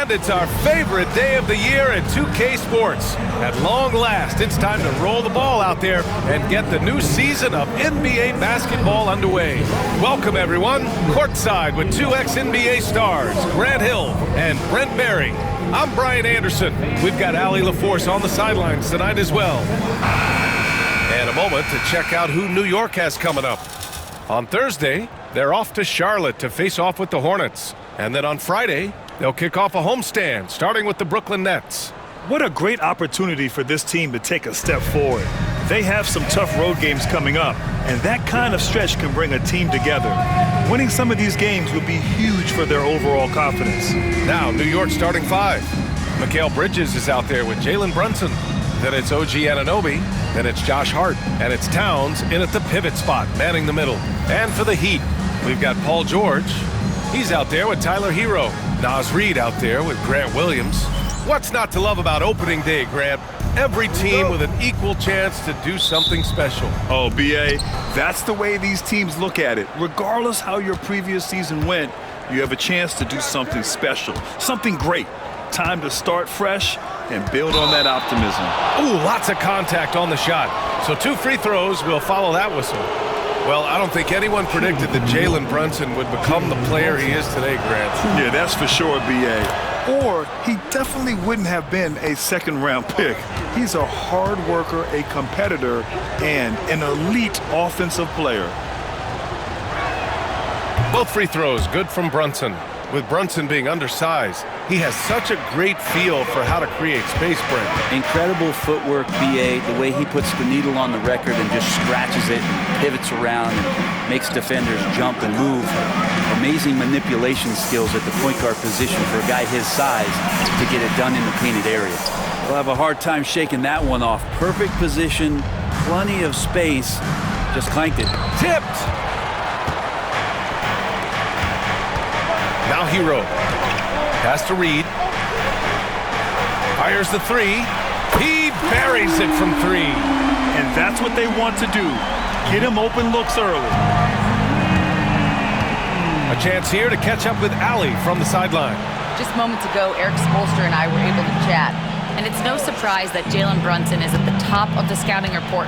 And it's our favorite day of the year in 2K Sports. At long last, it's time to roll the ball out there and get the new season of NBA basketball underway. Welcome, everyone. Courtside with two ex-NBA stars, Grant Hill and Brent Barry. I'm Brian Anderson. We've got Allie LaForce on the sidelines tonight as well. And a moment to check out who New York has coming up. On Thursday, they're off to Charlotte to face off with the Hornets. And then on Friday, they'll kick off a homestand, starting with the Brooklyn Nets. What a great opportunity for this team to take a step forward. They have some tough road games coming up, and that kind of stretch can bring a team together. Winning some of these games would be huge for their overall confidence. Now, New York starting five. Mikal Bridges is out there with Jalen Brunson. Then it's OG Anunoby. Then it's Josh Hart. And it's Towns in at the pivot spot, manning the middle. And for the Heat, we've got Paul George. He's out there with Tyler Hero. Naz Reid out there with Grant Williams. What's not to love about opening day, Grant? Every team with an equal chance to do something special. Oh, B.A., that's the way these teams look at it. Regardless how your previous season went, you have a chance to do something special, something great. Time to start fresh and build on that optimism. Ooh, lots of contact on the shot. So 2 free throws will follow that whistle. Well, I don't think anyone predicted that Jalen Brunson would become the player he is today, Grant. Yeah, that's for sure, B.A. Or he definitely wouldn't have been a second-round pick. He's a hard worker, a competitor, and an elite offensive player. Both free throws good from Brunson. With Brunson being undersized, he has such a great feel for how to create space, Brent. Incredible footwork, B.A., the way he puts the needle on the record and just scratches it, pivots around, and makes defenders jump and move. Amazing manipulation skills at the point guard position for a guy his size to get it done in the painted area. We'll have a hard time shaking that one off. Perfect position, plenty of space, just clanked it. Tipped! Now Hero. Pass to Reid. Fires the three. He buries it from 3. And that's what they want to do. Get him open looks early. A chance here to catch up with Allie from the sideline. Just moments ago, Eric Spoelstra and I were able to chat. And it's no surprise that Jalen Brunson is at the top of the scouting report.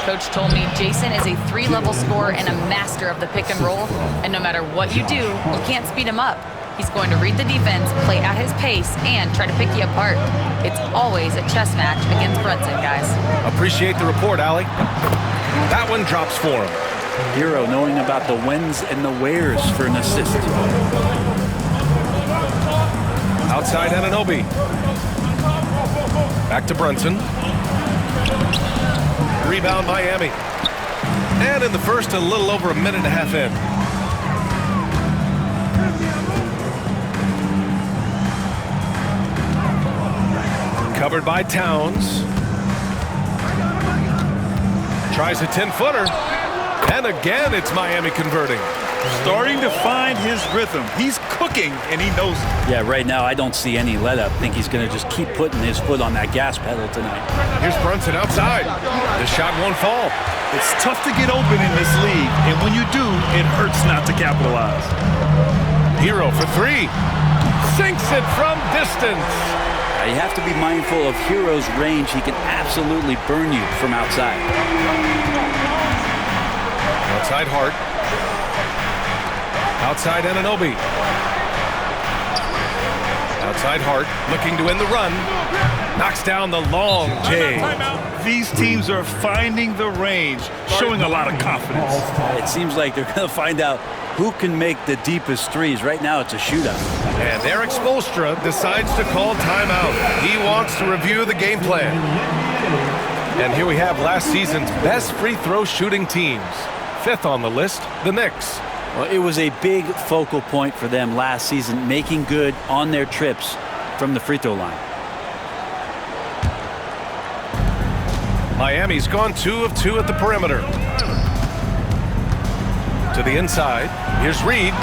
Coach told me Jason is a 3-level scorer and a master of the pick and roll. And no matter what you do, you can't speed him up. He's going to read the defense, play at his pace, and try to pick you apart. It's always a chess match against Brunson, guys. Appreciate the report, Allie. That one drops for him. Hero knowing about the whens and the wheres for an assist. Outside Anunoby. Back to Brunson. Rebound Miami. And in the first, a little over a minute and a half in. Covered by Towns. Tries a 10-footer. And again, it's Miami converting. Starting to find his rhythm. He's cooking, and he knows it. Yeah, right now I don't see any let-up. I think he's going to just keep putting his foot on that gas pedal tonight. Here's Brunson outside. The shot won't fall. It's tough to get open in this league, and when you do, it hurts not to capitalize. Hero for 3. Sinks it from distance. You have to be mindful of Hero's range. He can absolutely burn you from outside. Outside Hart. Outside Anunoby. Outside Hart, looking to end the run. Knocks down the long J. These teams are finding the range, showing a lot of confidence. It seems like they're going to find out who can make the deepest threes. Right now, it's a shootout. And Eric Spoelstra decides to call timeout. He wants to review the game plan. And here we have last season's best free throw shooting teams. 5th on the list, the Knicks. Well, it was a big focal point for them last season, making good on their trips from the free throw line. Miami's gone 2 of 2 at the perimeter. To the inside. Here's Reid.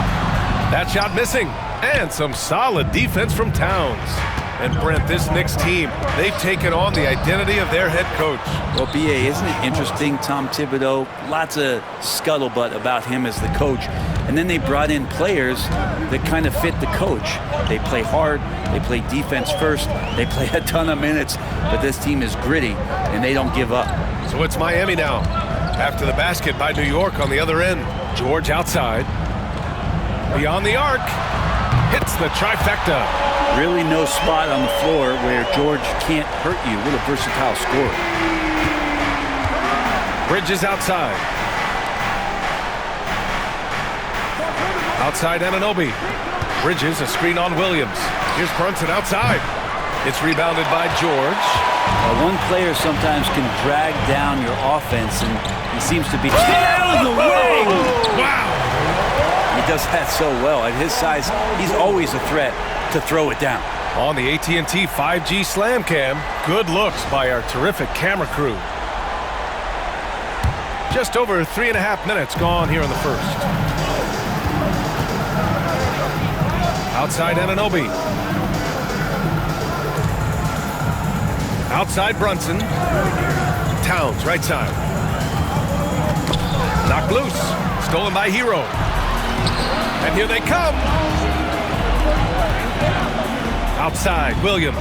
That shot missing. And some solid defense from Towns. And Brent, this Knicks team, they've taken on the identity of their head coach. Well, B.A., isn't it interesting, Tom Thibodeau? Lots of scuttlebutt about him as the coach. And then they brought in players that kind of fit the coach. They play hard, they play defense first, they play a ton of minutes, but this team is gritty and they don't give up. So it's Miami now. After the basket by New York on the other end. George outside. Beyond the arc. Hits the trifecta. Really no spot on the floor where George can't hurt you. What a versatile scorer. Bridges outside. Outside Anunoby. Bridges, a screen on Williams. Here's Brunson outside. It's rebounded by George. One player sometimes can drag down your offense, and he seems to be out of the way. Wow. He does that so well. At his size, he's always a threat to throw it down. On the AT&T 5G Slam Cam, good looks by our terrific camera crew. Just over 3.5 minutes gone here in the first. Outside Anunoby. Outside Brunson. Towns, right side. Knocked loose. Stolen by Hero. And here they come. Outside, Williams.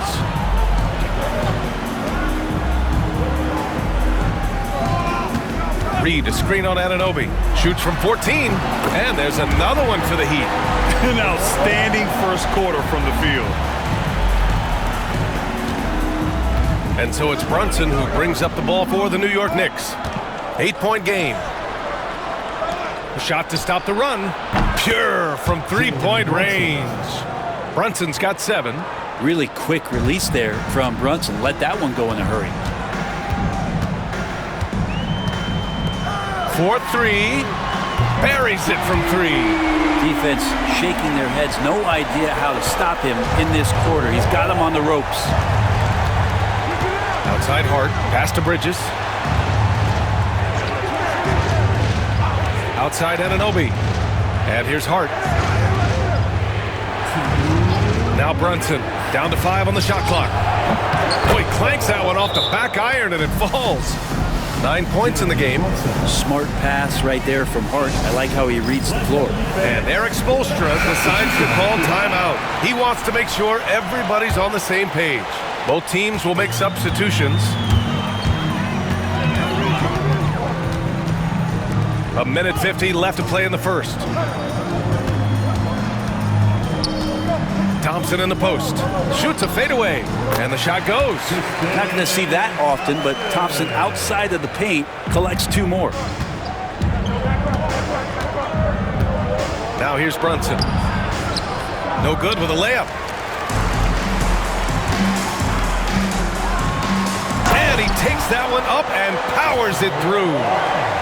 Reed, a screen on Anunoby. Shoots from 14. And there's another one for the Heat. An outstanding first quarter from the field. And so it's Brunson who brings up the ball for the New York Knicks. 8-point game. A shot to stop the run. Pure from 3-point range. Brunson's got 7. Really quick release there from Brunson. Let that one go in a hurry. 4-3. Buries it from 3. Defense shaking their heads. No idea how to stop him in this quarter. He's got him on the ropes. Outside Hart. Pass to Bridges. Outside Anunoby. And here's Hart. Now Brunson. Down to 5 on the shot clock. Oh, he clanks that one off the back iron and it falls. 9 points in the game. Smart pass right there from Hart. I like how he reads the floor. And Eric Spoelstra decides to call timeout. He wants to make sure everybody's on the same page. Both teams will make substitutions. A minute 50 left to play in the first. Thompson in the post. Shoots a fadeaway. And the shot goes. Not going to see that often, but Thompson outside of the paint collects 2 more. Now here's Brunson. No good with a layup. And he takes that one up and powers it through.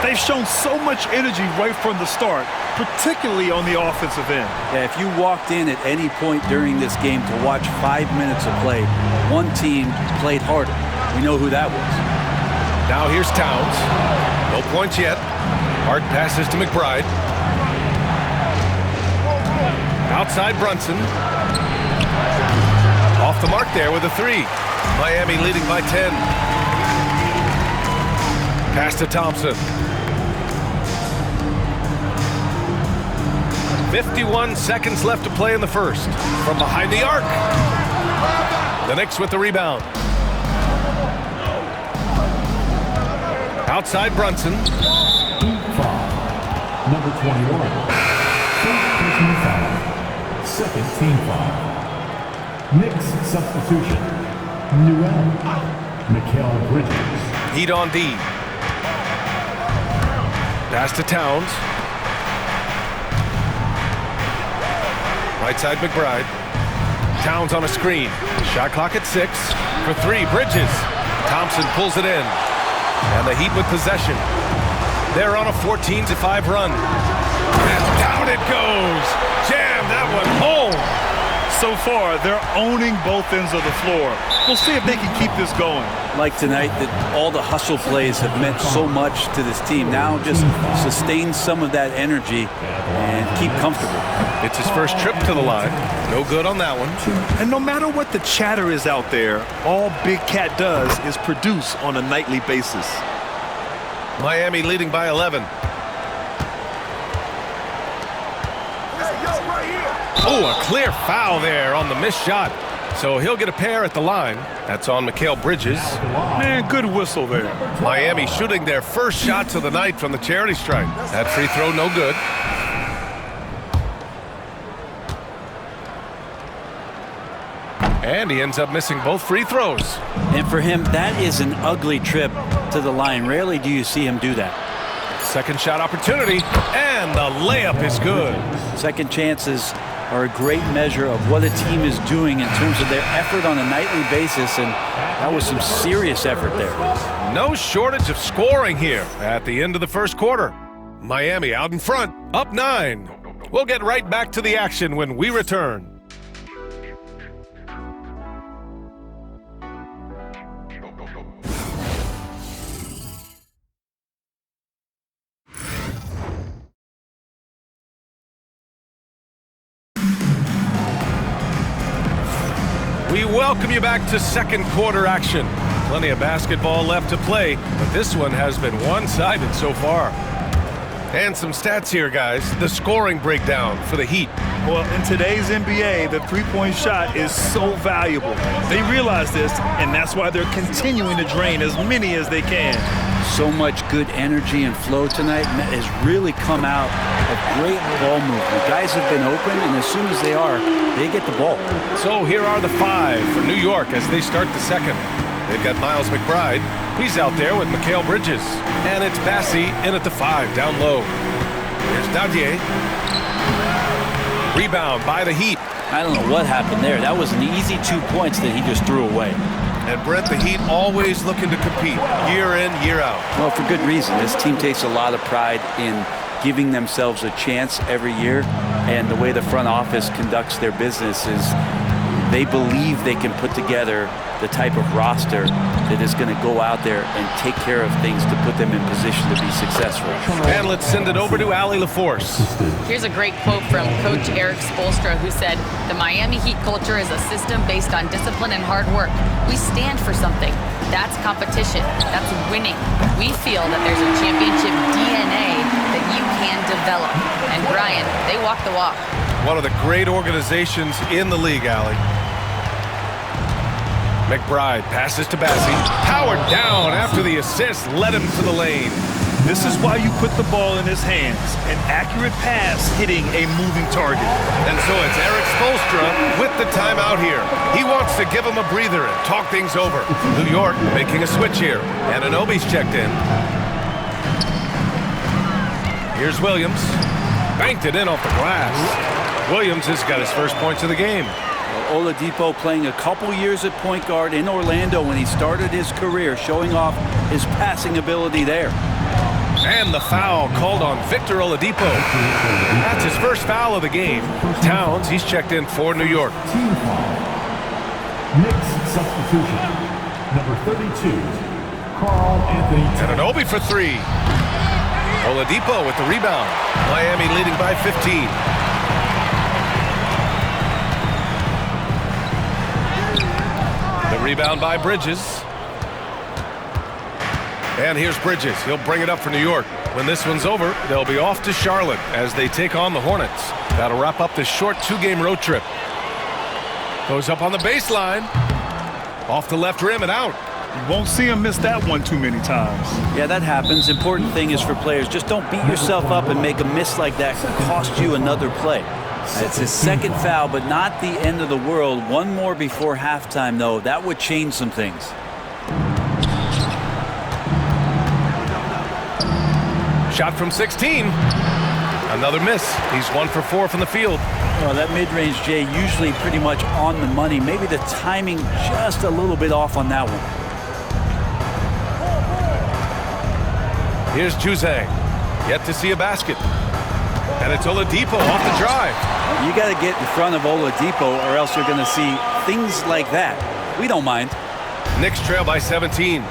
They've shown so much energy right from the start, particularly on the offensive end. Yeah, if you walked in at any point during this game to watch 5 minutes of play, one team played harder. We know who that was. Now here's Towns. No points yet. Hart passes to McBride. Outside Brunson. Off the mark there with a 3. Miami leading by 10. Pass to Thompson. 51 seconds left to play in the first. From behind the arc. The Knicks with the rebound. Outside Brunson. Number 21. First personal foul. Second team foul. Knicks substitution. Newell. Mikal Bridges. Heat on D. Pass to Towns. Right side McBride. Towns on a screen. Shot clock at 6. For 3, Bridges. Thompson pulls it in. And the Heat with possession. They're on a 14-5 run. And down it goes. Jam that one home. So far, they're owning both ends of the floor. We'll see if they can keep this going. Like tonight, that all the hustle plays have meant so much to this team. Now just sustain some of that energy and keep comfortable. It's his first trip to the line. No good on that one. And no matter what the chatter is out there, all Big Cat does is produce on a nightly basis. Miami leading by 11. Oh, a clear foul there on the missed shot. So he'll get a pair at the line. That's on Mikal Bridges. Man, good whistle there. Miami shooting their first shots of the night from the charity stripe. That free throw no good. And he ends up missing both free throws. And for him, that is an ugly trip to the line. Rarely do you see him do that. Second shot opportunity, and the layup is good. Second chances are a great measure of what a team is doing in terms of their effort on a nightly basis, and that was some serious effort there. No shortage of scoring here at the end of the first quarter. Miami out in front, up 9. We'll get right back to the action when we return. We welcome you back to second quarter action. Plenty of basketball left to play, but this one has been one-sided so far. And some stats here, guys. The scoring breakdown for the Heat. Well, in today's NBA, the three-point shot is so valuable. They realize this, and that's why they're continuing to drain as many as they can. So much good energy and flow tonight, and that has really come out of great ball movement. Guys have been open, and as soon as they are, they get the ball. So here are the 5 for New York as they start the second. They've got Miles McBride. He's out there with Mikal Bridges. And it's Bassie in at the 5, down low. Here's Dadier. Rebound by the Heat. I don't know what happened there. That was an easy 2 points that he just threw away. And Brent, the Heat always looking to compete year in, year out. Well, for good reason. This team takes a lot of pride in giving themselves a chance every year. And the way the front office conducts their business is they believe they can put together the type of roster that is going to go out there and take care of things to put them in position to be successful. And let's send it over to Allie LaForce. Here's a great quote from Coach Eric Spoelstra, who said, "The Miami Heat culture is a system based on discipline and hard work. We stand for something. That's competition. That's winning. We feel that there's a championship DNA that you can develop." And Brian, they walk the walk. One of the great organizations in the league, Allie. McBride passes to Bassie. Powered down after the assist led him to the lane. This is why you put the ball in his hands. An accurate pass hitting a moving target. And so it's Eric Spoelstra with the timeout here. He wants to give him a breather and talk things over. New York making a switch here. And Anunoby's checked in. Here's Williams. Banked it in off the glass. Williams has got his first points of the game. Oladipo playing a couple years at point guard in Orlando when he started his career, showing off his passing ability there. And the foul called on Victor Oladipo. That's his first foul of the game. Towns, he's checked in for New York. Team foul. Knicks substitution. Number 32, Carl Anthony Towns. And Anunoby for 3. Oladipo with the rebound. Miami leading by 15. The rebound by Bridges. And here's Bridges. He'll bring it up for New York. When this one's over, they'll be off to Charlotte as they take on the Hornets. That'll wrap up this short 2-game road trip. Goes up on the baseline. Off the left rim and out. You won't see him miss that one too many times. Yeah, that happens. Important thing is for players, just don't beat yourself up and make a miss like that cost you another play. It's his second foul, but not the end of the world. One more before halftime, though. That would change some things. Shot from 16. Another miss. He's 1 for 4 from the field. Well, that mid-range, Jay, usually pretty much on the money. Maybe the timing just a little bit off on that one. Here's Juzang. Yet to see a basket. And it's Oladipo off the drive. You got to get in front of Oladipo or else you're going to see things like that. We don't mind. Knicks trail by 17.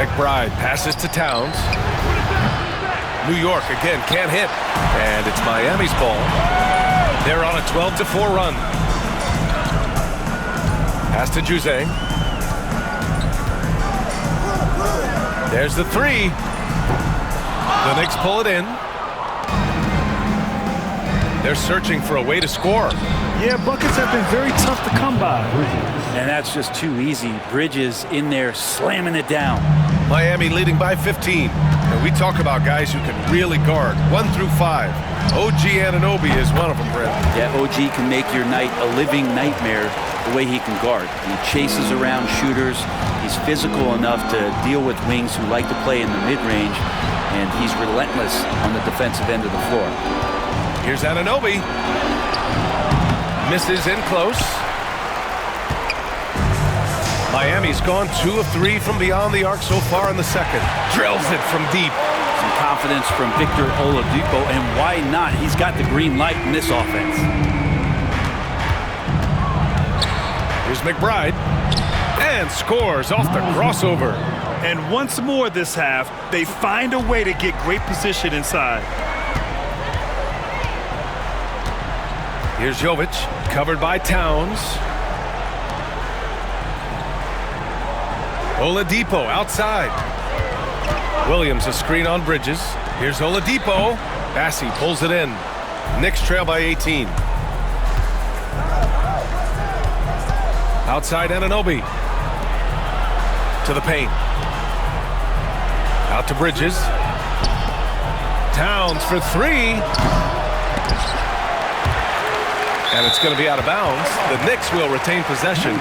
McBride passes to Towns. New York again can't hit. And it's Miami's ball. They're on a 12-4 run. Pass to Juzang. There's the 3. The Knicks pull it in. They're searching for a way to score. Yeah, buckets have been very tough to come by. And that's just too easy. Bridges in there slamming it down. Miami leading by 15. And we talk about guys who can really guard 1 through 5. OG Anunoby is one of them, Brent. Yeah, OG can make your night a living nightmare the way he can guard. He chases around shooters. He's physical enough to deal with wings who like to play in the mid-range, and he's relentless on the defensive end of the floor. Here's Anunoby. Misses in close. Miami's gone 2 of 3 from beyond the arc so far in the second. Drills it from deep. Some confidence from Victor Oladipo, and why not? He's got the green light in this offense. Here's McBride. And scores off the crossover. And once more this half, they find a way to get great position inside. Here's Jovic, covered by Towns. Oladipo outside. Williams a screen on Bridges. Here's Oladipo. Bassey pulls it in. Knicks trail by 18. Outside Anunoby. To the paint. Out to Bridges. Towns for 3. And it's going to be out of bounds. The Knicks will retain possession.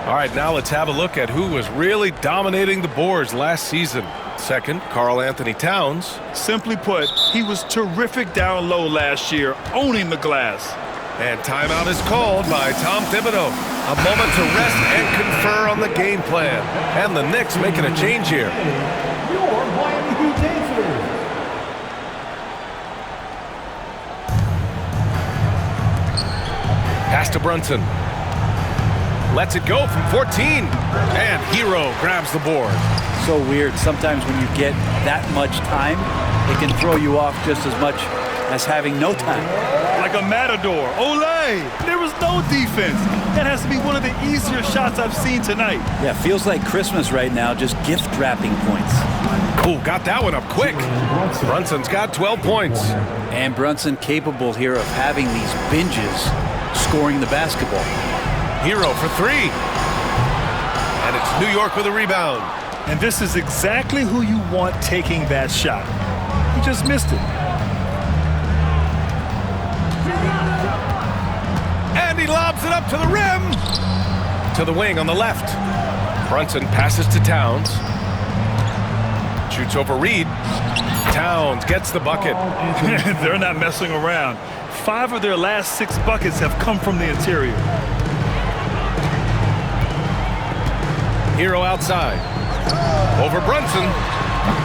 All right, now let's have a look at who was really dominating the boards last season. Second, Karl Anthony Towns. Simply put, he was terrific down low last year, owning the glass. And timeout is called by Tom Thibodeau. A moment to rest and confer on the game plan. And the Knicks making a change here. Your Miami Heat Dancers. Pass to Brunson. Lets it go from 14. And Hero grabs the board. So weird. Sometimes when you get that much time, it can throw you off just as much as having no time. Like a matador. Olay! There was no defense. That has to be one of the easier shots I've seen tonight. Yeah, feels like Christmas right now, just gift wrapping points. Oh, got that one up quick. Brunson's got 12 points. And Brunson capable here of having these binges scoring the basketball. Hero for 3. And it's New York with a rebound. And this is exactly who you want taking that shot. He just missed it. And he lobs it up to the rim. To the wing on the left. Brunson passes to Towns. Shoots over Reed. Towns gets the bucket. They're not messing around. 5 of their last 6 buckets have come from the interior. Hero outside. Over Brunson.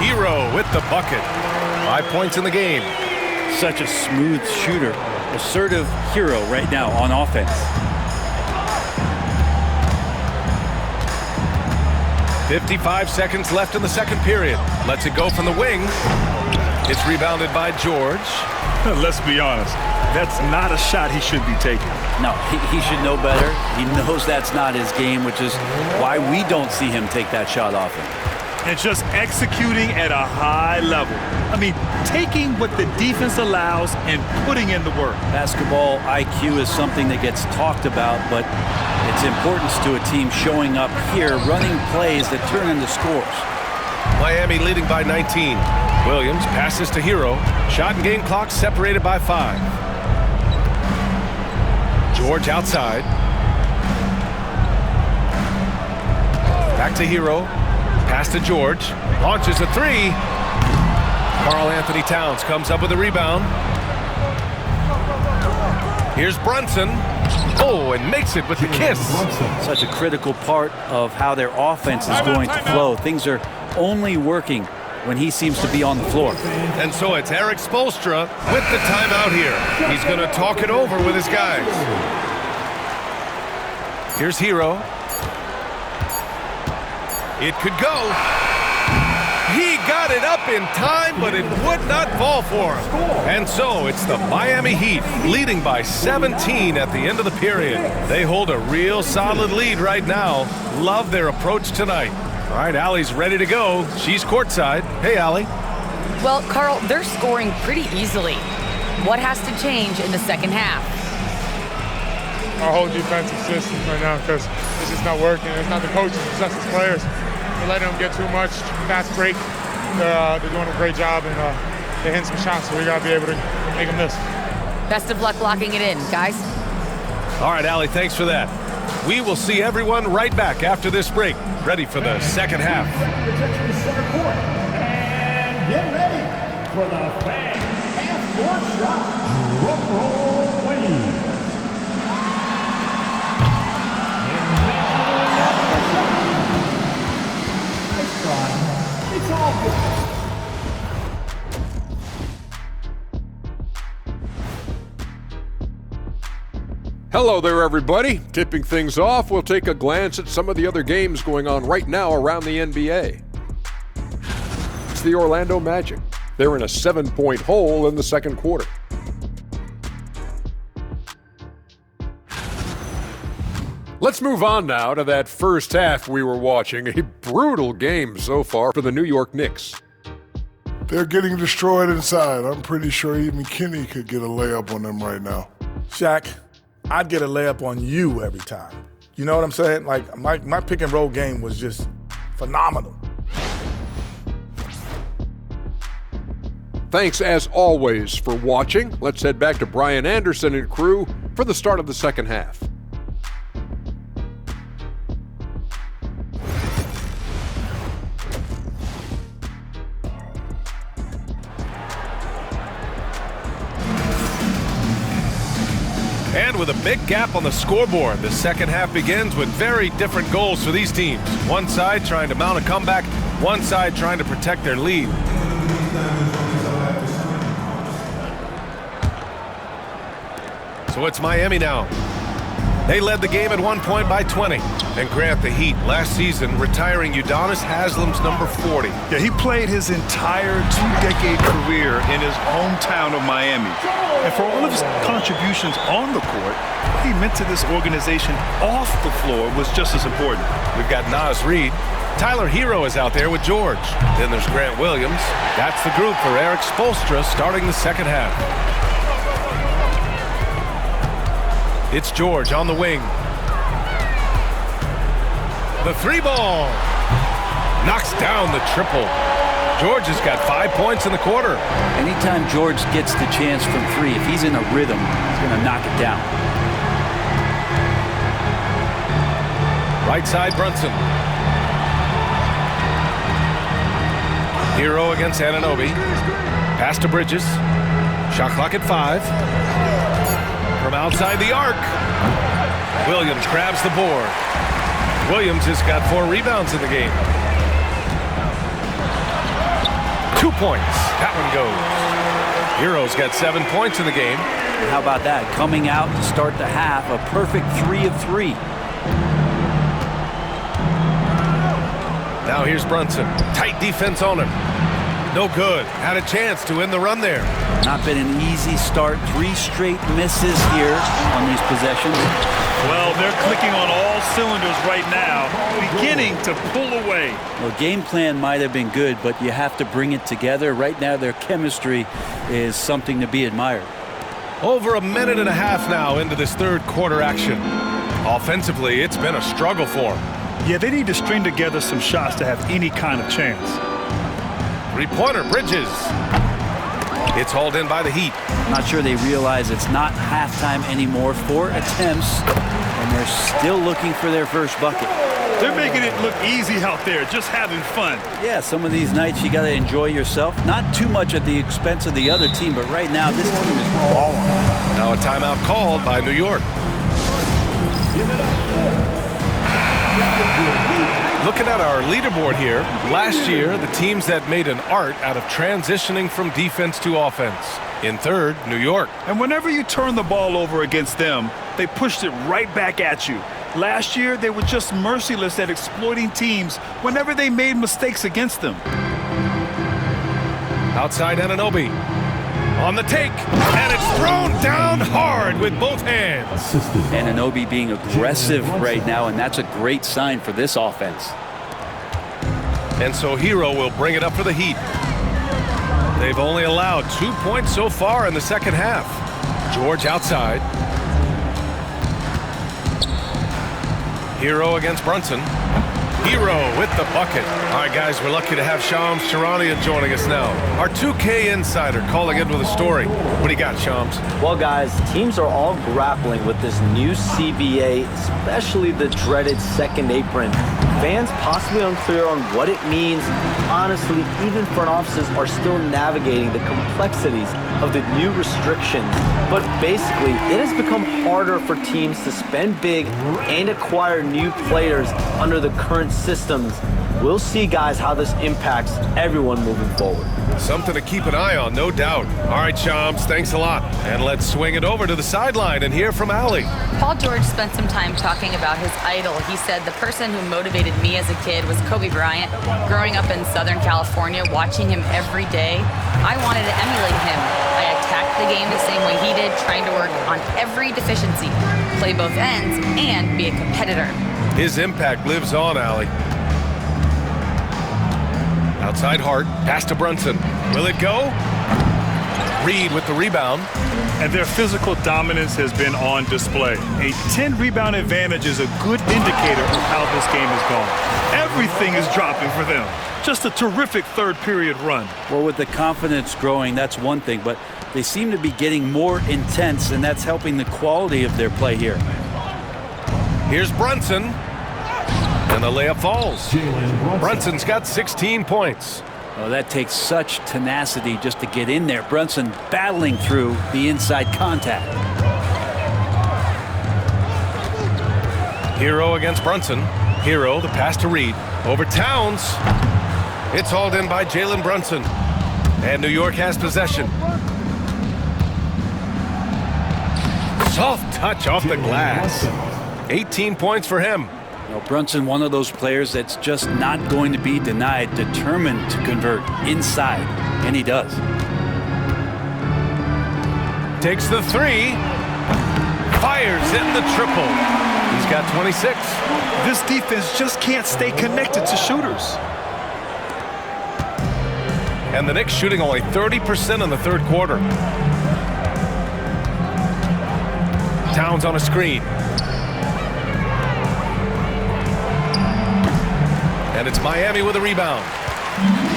Hero with the bucket. 5 points in the game. Such a smooth shooter. Assertive Hero right now on offense. 55 seconds left in the second period. Lets it go from the wing. It's rebounded by George. Let's be honest. That's not a shot he should be taking. No, he should know better. He knows that's not his game, which is why we don't see him take that shot often. And just executing at a high level. I mean, taking what the defense allows and putting in the work. Basketball IQ is something that gets talked about, but its importance to a team showing up here, running plays that turn into scores. Miami leading by 19. Williams passes to Hero. Shot and game clock separated by 5. George outside. Back to Hero. Pass to George. Launches a 3. Karl Anthony Towns comes up with a rebound. Here's Brunson. Oh, and makes it with the kiss. Such a critical part of how their offense is going to flow. Things are only working when he seems to be on the floor. And so it's Eric Spoelstra with the timeout here. He's going to talk it over with his guys. Here's Hero. It could go. He got it up in time, but it would not fall for him. And so it's the Miami Heat leading by 17 at the end of the period. They hold a real solid lead right now. Love their approach tonight. All right, Allie's ready to go. She's courtside. Hey, Allie. Well, Carl, they're scoring pretty easily. What has to change in the second half? Our whole defensive system right now, because it's just not working. It's not the coaches, it's us as players. We're letting them get too much fast break. They're doing a great job, and they're hitting some shots, so we got to be able to make them miss. Best of luck locking it in, guys. All right, Allie, thanks for that. We will see everyone right back after this break, ready for the second half. And get ready for the fan half-court shot. Drum roll, please. It's all good. Hello there, everybody. Tipping things off, we'll take a glance at some of the other games going on right now around the NBA. It's the Orlando Magic. They're in a 7-point hole in the second quarter. Let's move on now to that first half we were watching. A brutal game so far for the New York Knicks. They're getting destroyed inside. I'm pretty sure even Kenny could get a layup on them right now. Shaq, I'd get a layup on you every time. You know what I'm saying? Like, my pick and roll game was just phenomenal. Thanks, as always, for watching. Let's head back to Brian Anderson and crew for the start of the second half. And with a big gap on the scoreboard, the second half begins with very different goals for these teams. One side trying to mount a comeback, one side trying to protect their lead. So it's Miami now. They led the game at one point by 20. And Grant, the Heat, last season retiring Udonis Haslem's number 40. Yeah, he played his entire two-decade career in his hometown of Miami. And for all of his contributions on the court, what he meant to this organization off the floor was just as important. We've got Naz Reid. Tyler Hero is out there with George. Then there's Grant Williams. That's the group for Eric Spoelstra starting the second half. It's George on the wing. The three ball. Knocks down the triple. George has got 5 points in the quarter. Anytime George gets the chance from three, if he's in a rhythm, he's going to knock it down. Right side, Brunson. Hero against Anunoby. Pass to Bridges. Shot clock at 5. From outside the arc. Williams grabs the board. Williams has got 4 rebounds in the game. 2 points. That one goes. Hero's got 7 points in the game. And how about that? Coming out to start the half, a perfect 3 of 3. Now here's Brunson. Tight defense on him. No good. Had a chance to end the run there. Not been an easy start. 3 straight misses here on these possessions. Well, they're clicking on all cylinders right now, beginning to pull away. Well, game plan might have been good, but you have to bring it together. Right now, their chemistry is something to be admired. Over a minute and a half now into this third quarter action. Offensively, it's been a struggle for them. Yeah, they need to string together some shots to have any kind of chance. Three-pointer, Bridges. It's hauled in by the Heat. Not sure they realize it's not halftime anymore. 4 attempts, and they're still looking for their first bucket. They're making it look easy out there, just having fun. Yeah, some of these nights you got to enjoy yourself. Not too much at the expense of the other team, but right now this team is balling. Now a timeout called by New York. Looking at our leaderboard here, last year the teams that made an art out of transitioning from defense to offense. In third, New York. And whenever you turn the ball over against them, they pushed it right back at you. Last year, they were just merciless at exploiting teams whenever they made mistakes against them. Outside Anunoby. On the take, and it's thrown down hard with both hands. Anunoby being aggressive right now, and that's a great sign for this offense. And so Hero will bring it up for the Heat. They've only allowed 2 points so far in the second half. George outside. Hero against Brunson. Hero with the bucket. All right, guys, we're lucky to have Shams Charania joining us now. Our 2K insider calling in with a story. What do you got, Shams? Well, guys, teams are all grappling with this new CBA, especially the dreaded second apron. Fans possibly unclear on what it means. Honestly, even front offices are still navigating the complexities of the new restrictions. But basically, it has become harder for teams to spend big and acquire new players under the current systems. We'll see, guys, how this impacts everyone moving forward. Something to keep an eye on, no doubt. All right, Shams, thanks a lot. And let's swing it over to the sideline and hear from Allie. Paul George spent some time talking about his idol. He said, the person who motivated me as a kid was Kobe Bryant. Growing up in Southern California, watching him every day, I wanted to emulate him. I attacked the game the same way he did, trying to work on every deficiency, play both ends, and be a competitor. His impact lives on, Allie. Outside Hart, pass to Brunson. Will it go? Reed with the rebound. And their physical dominance has been on display. A 10-rebound advantage is a good indicator of how this game has gone. Everything is dropping for them. Just a terrific third-period run. Well, with the confidence growing, that's one thing, but they seem to be getting more intense, and that's helping the quality of their play here. Here's Brunson. And the layup falls. Brunson's got 16 points. Oh, that takes such tenacity just to get in there. Brunson battling through the inside contact. Hero against Brunson. Hero, the pass to Reed. Over Towns. It's hauled in by Jalen Brunson. And New York has possession. Soft touch off the glass. 18 points for him. Brunson, one of those players that's just not going to be denied, determined to convert inside, and he does. Takes the three, fires in the triple. He's got 26. This defense just can't stay connected to shooters. And the Knicks shooting only 30% in the third quarter. Towns on a screen. And it's Miami with a rebound.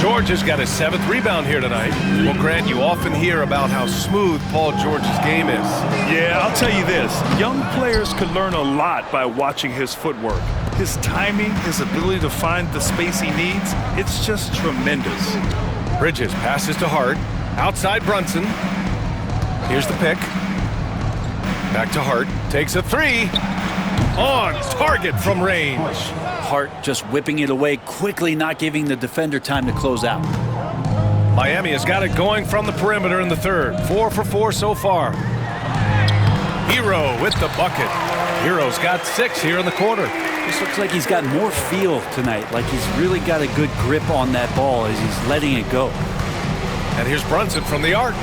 George has got his 7th rebound here tonight. Well, Grant, you often hear about how smooth Paul George's game is. Yeah, I'll tell you this. Young players could learn a lot by watching his footwork. His timing, his ability to find the space he needs, it's just tremendous. Bridges passes to Hart. Outside Brunson. Here's the pick. Back to Hart. Takes a three. On target from range. Hart just whipping it away quickly, not giving the defender time to close out. Miami has got it going from the perimeter in the third. 4 for 4 so far. Hero with the bucket. Hero's got 6 here in the quarter. This looks like he's got more feel tonight, like he's really got a good grip on that ball as he's letting it go. And here's Brunson from the arc.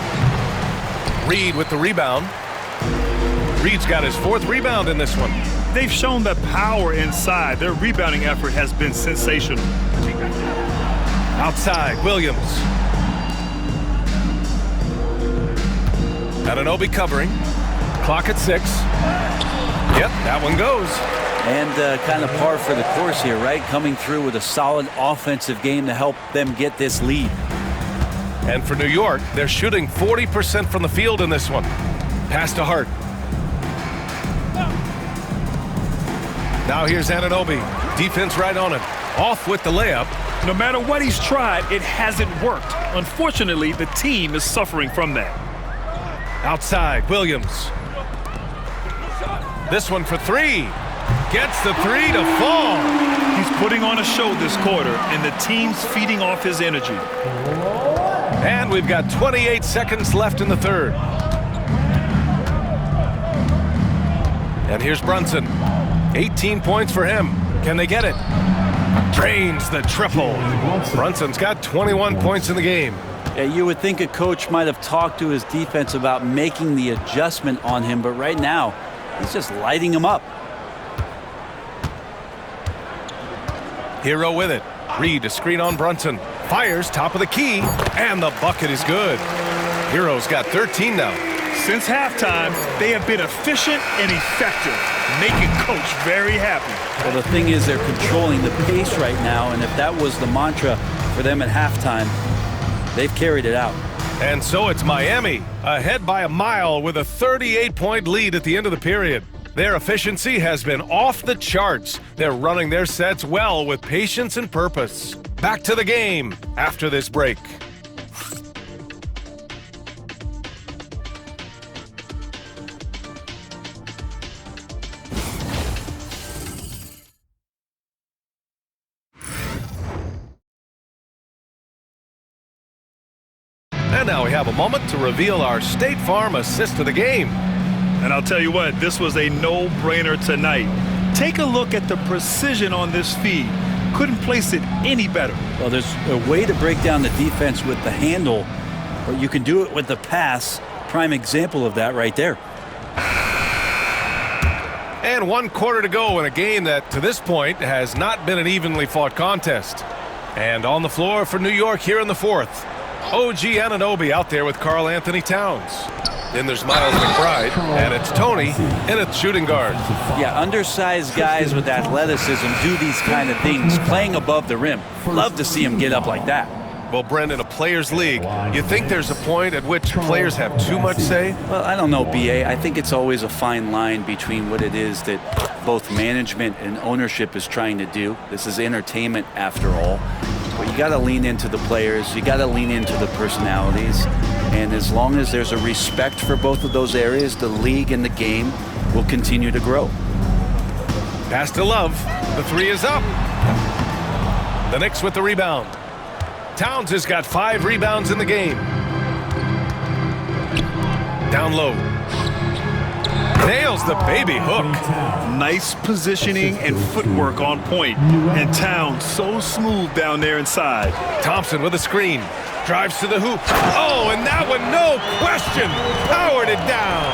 Reed with the rebound. Reed's got his 4th rebound in this one. They've shown the power inside. Their rebounding effort has been sensational. Outside, Williams. Anunoby covering. Clock at 6. Yep, that one goes. And kind of par for the course here, right? Coming through with a solid offensive game to help them get this lead. And for New York, they're shooting 40% from the field in this one. Pass to Hart. Now here's Anunoby. Defense right on him. Off with the layup. No matter what he's tried, it hasn't worked. Unfortunately, the team is suffering from that. Outside, Williams. This one for 3. Gets the 3 to fall. He's putting on a show this quarter, and the team's feeding off his energy. And we've got 28 seconds left in the third. And here's Brunson. 18 points for him. Can they get it? Drains the triple. Brunson's got 21 points in the game. Yeah, you would think a coach might have talked to his defense about making the adjustment on him, but right now, he's just lighting him up. Hero with it. Reed, a screen on Brunson. Fires top of the key, and the bucket is good. Heroes got 13 now. Since halftime, they have been efficient and effective, making Coach very happy. Well, the thing is, they're controlling the pace right now, and if that was the mantra for them at halftime, they've carried it out. And so it's Miami, ahead by a mile with a 38-point lead at the end of the period. Their efficiency has been off the charts. They're running their sets well with patience and purpose. Back to the game after this break. And now we have a moment to reveal our State Farm assist of the game. And I'll tell you what, this was a no-brainer tonight. Take a look at the precision on this feed. Couldn't place it any better. Well, there's a way to break down the defense with the handle, or you can do it with the pass. Prime example of that right there. And 1 quarter to go in a game that, to this point, has not been an evenly fought contest. And on the floor for New York here in the fourth. OG Anunoby out there with Karl Anthony Towns. Then there's Miles McBride, and it's Tony in at shooting guard. Yeah, undersized guys with athleticism do these kind of things, playing above the rim. Love to see them get up like that. Well, Brent, in a players' league, you think there's a point at which players have too much say? Well, I don't know, B.A. I think it's always a fine line between what it is that both management and ownership is trying to do. This is entertainment, after all. But you got to lean into the players. You got to lean into the personalities. And as long as there's a respect for both of those areas, the league and the game will continue to grow. Pass to Love. The three is up. The Knicks with the rebound. Towns has got 5 rebounds in the game. Down low. Nails the baby hook. Nice positioning and footwork on point. And Towns so smooth down there inside. Thompson with a screen. Drives to the hoop. Oh, and that one, no question, powered it down.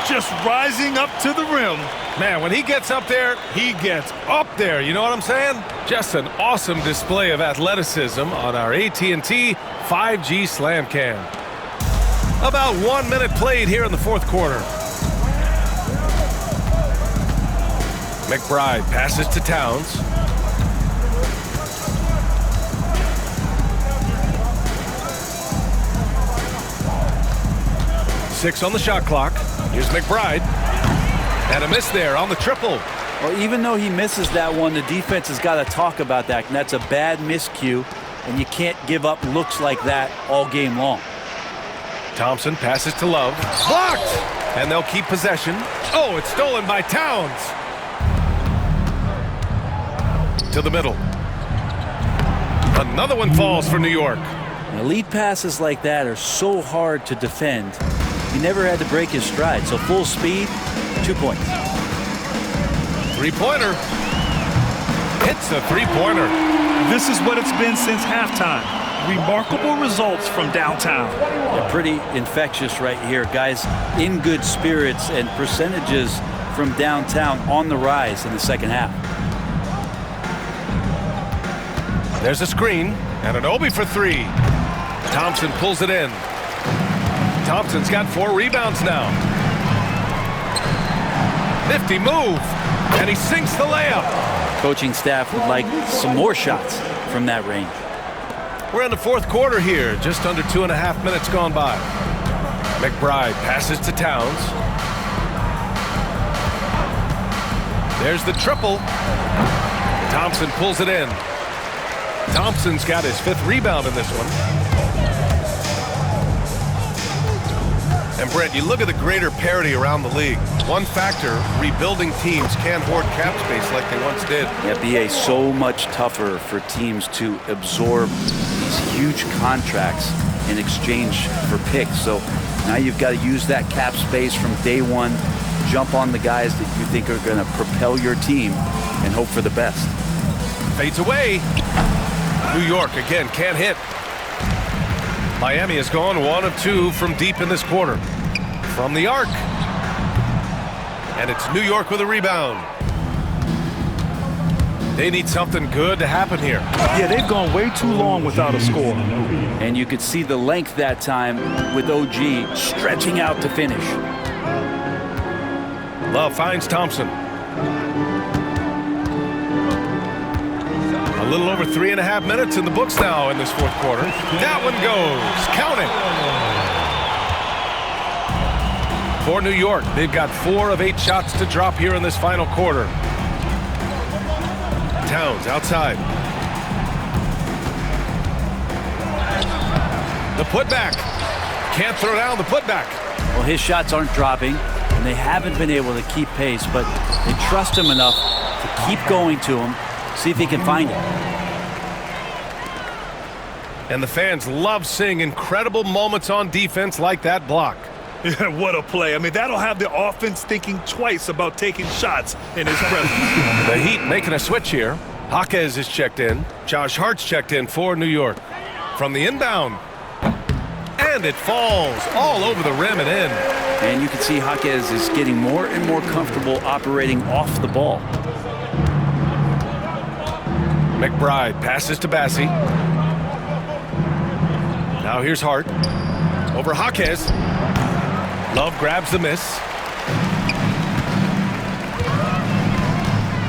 Just rising up to the rim. Man, when he gets up there, he gets up there. You know what I'm saying? Just an awesome display of athleticism on our AT&T 5G Slam Cam. About 1 minute played here in the fourth quarter. McBride passes to Towns. Six on the shot clock. Here's McBride. And a miss there on the triple. Well, even though he misses that one, the defense has got to talk about that. And that's a bad miscue. And you can't give up looks like that all game long. Thompson passes to Love. Blocked! And they'll keep possession. Oh, it's stolen by Towns. To the middle. Another one falls for New York. Elite passes like that are so hard to defend. He never had to break his stride, so full speed, 2 points. Three-pointer. Hits a three-pointer. This is what it's been since halftime. Remarkable results from downtown. They're pretty infectious right here. Guys in good spirits and percentages from downtown on the rise in the second half. There's a screen, and an Obi for 3. Thompson pulls it in. Thompson's got 4 rebounds now. Nifty move, and he sinks the layup. Coaching staff would like some more shots from that range. We're in the fourth quarter here, just under 2.5 minutes gone by. McBride passes to Towns. There's the triple. Thompson pulls it in. Thompson's got his 5th rebound in this one. And Brent, you look at the greater parity around the league. One factor, rebuilding teams can't hoard cap space like they once did. Yeah, BA, so much tougher for teams to absorb these huge contracts in exchange for picks. So now you've got to use that cap space from day one, jump on the guys that you think are going to propel your team and hope for the best. Fades away. New York again can't hit. Miami has gone 1 of 2 from deep in this quarter. From the arc. And it's New York with a rebound. They need something good to happen here. Yeah, they've gone way too long without a score. And you could see the length that time with OG stretching out to finish. Love finds Thompson. A little over 3.5 minutes in the books now in this fourth quarter. That one goes. Count it. For New York, they've got 4 of 8 shots to drop here in this final quarter. Towns outside. The putback. Can't throw down the putback. Well, his shots aren't dropping, and they haven't been able to keep pace, but they trust him enough to keep going to him, see if he can find it. And the fans love seeing incredible moments on defense like that block. Yeah, what a play. I mean, that'll have the offense thinking twice about taking shots in his presence. The Heat making a switch here. Jaquez is checked in. Josh Hart's checked in for New York. From the inbound. And it falls all over the rim and in. And you can see Jaquez is getting more and more comfortable operating off the ball. McBride passes to Bassie. Now here's Hart. Over Jaquez. Love grabs the miss.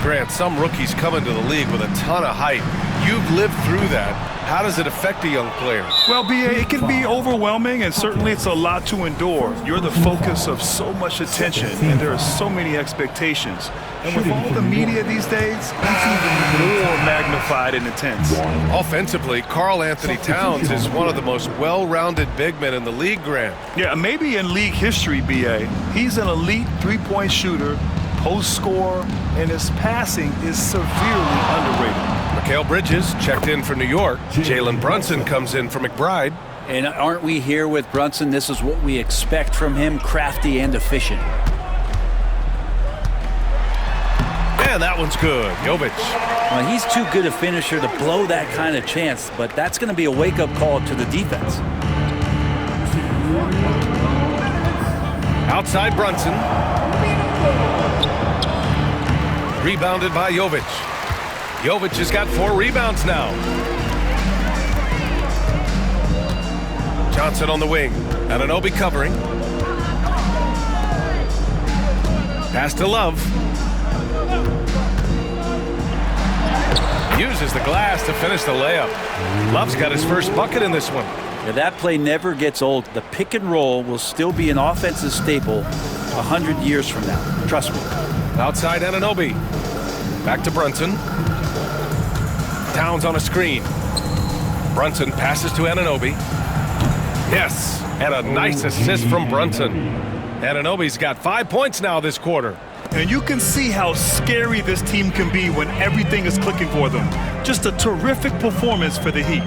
Grant, some rookies come into the league with a ton of hype. You've lived through that. How does it affect a young player? Well, BA, it can be overwhelming, and certainly it's a lot to endure. You're the focus of so much attention, and there are so many expectations. And with all the media these days, it's even more magnified and intense. Offensively, Karl Anthony Towns is one of the most well-rounded big men in the league, Grant. Yeah, maybe in league history, BA. He's an elite three-point shooter, post scorer, and his passing is severely underrated. Mikal Bridges checked in for New York. Jalen Brunson comes in for McBride. And aren't we here with Brunson? This is what we expect from him, crafty and efficient. And that one's good. Jovic. Well, he's too good a finisher to blow that kind of chance, but that's going to be a wake-up call to the defense. Outside Brunson. Rebounded by Jovic. Jovic has got 4 rebounds now. Johnson on the wing. Anunoby covering. Pass to Love. Uses the glass to finish the layup. Love's got his first bucket in this one. Yeah, that play never gets old. The pick and roll will still be an offensive staple 100 years from now. Trust me. Outside Anunoby. Back to Brunson. Towns on a screen. Brunson passes to Anunoby. Yes, and a nice assist from Brunson. Anunoby's got 5 points now this quarter. And you can see how scary this team can be when everything is clicking for them. Just a terrific performance for the Heat.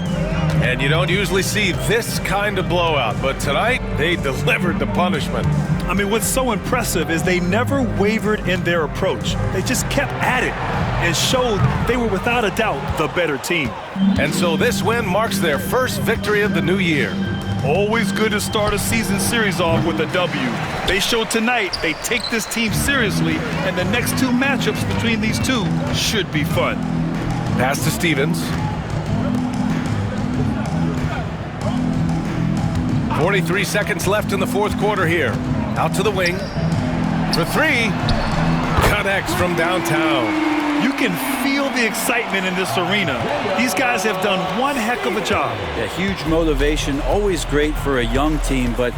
And you don't usually see this kind of blowout, but tonight they delivered the punishment. I mean, what's so impressive is they never wavered in their approach. They just kept at it and showed they were without a doubt the better team. And so this win marks their first victory of the new year. Always good to start a season series off with a W. They showed tonight they take this team seriously, and the next 2 matchups between these two should be fun. Pass to Stevens. 43 seconds left in the fourth quarter here. Out to the wing. For 3. Connects from downtown. You can feel the excitement in this arena. These guys have done one heck of a job. Yeah, huge motivation, always great for a young team, but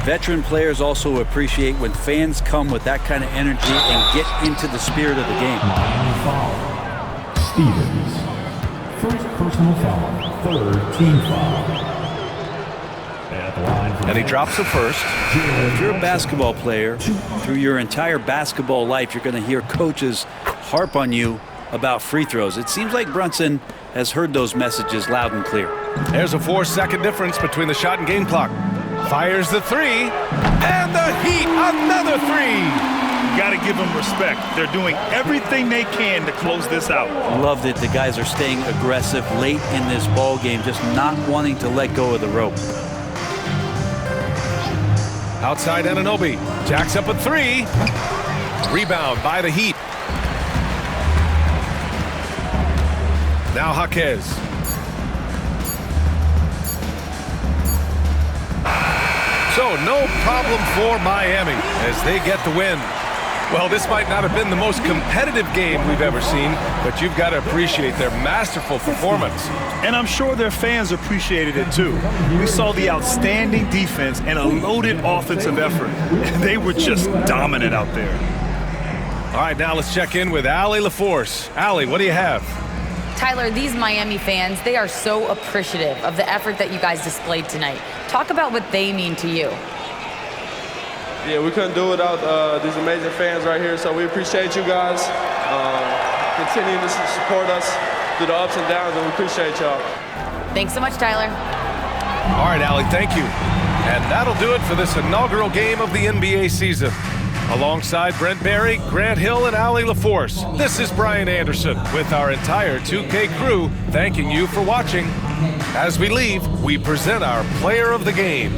veteran players also appreciate when fans come with that kind of energy and get into the spirit of the game. Stevens. First personal foul, 3rd team foul. And he drops the first. If you're a basketball player, through your entire basketball life, you're going to hear coaches harp on you about free throws. It seems like Brunson has heard those messages loud and clear. There's a 4-second difference between the shot and game clock. Fires the 3. And the Heat, another 3. You got to give them respect. They're doing everything they can to close this out. Love that the guys are staying aggressive late in this ball game, just not wanting to let go of the rope. Outside Anunoby. Jacks up a 3. Rebound by the Heat. Now Jaquez. So no problem for Miami as they get the win. Well, this might not have been the most competitive game we've ever seen, but you've got to appreciate their masterful performance. And I'm sure their fans appreciated it too. We saw the outstanding defense and a loaded offensive effort. They were just dominant out there. All right, now let's check in with Allie LaForce. Allie, what do you have? Tyler, these Miami fans, they are so appreciative of the effort that you guys displayed tonight. Talk about what they mean to you. Yeah, we couldn't do it without these amazing fans right here, so we appreciate you guys. Continue to support us through the ups and downs, and we appreciate y'all. Thanks so much, Tyler. All right, Allie, thank you. And that'll do it for this inaugural game of the NBA season. Alongside Brent Barry, Grant Hill, and Allie LaForce, this is Brian Anderson with our entire 2K crew thanking you for watching. As we leave, we present our player of the game.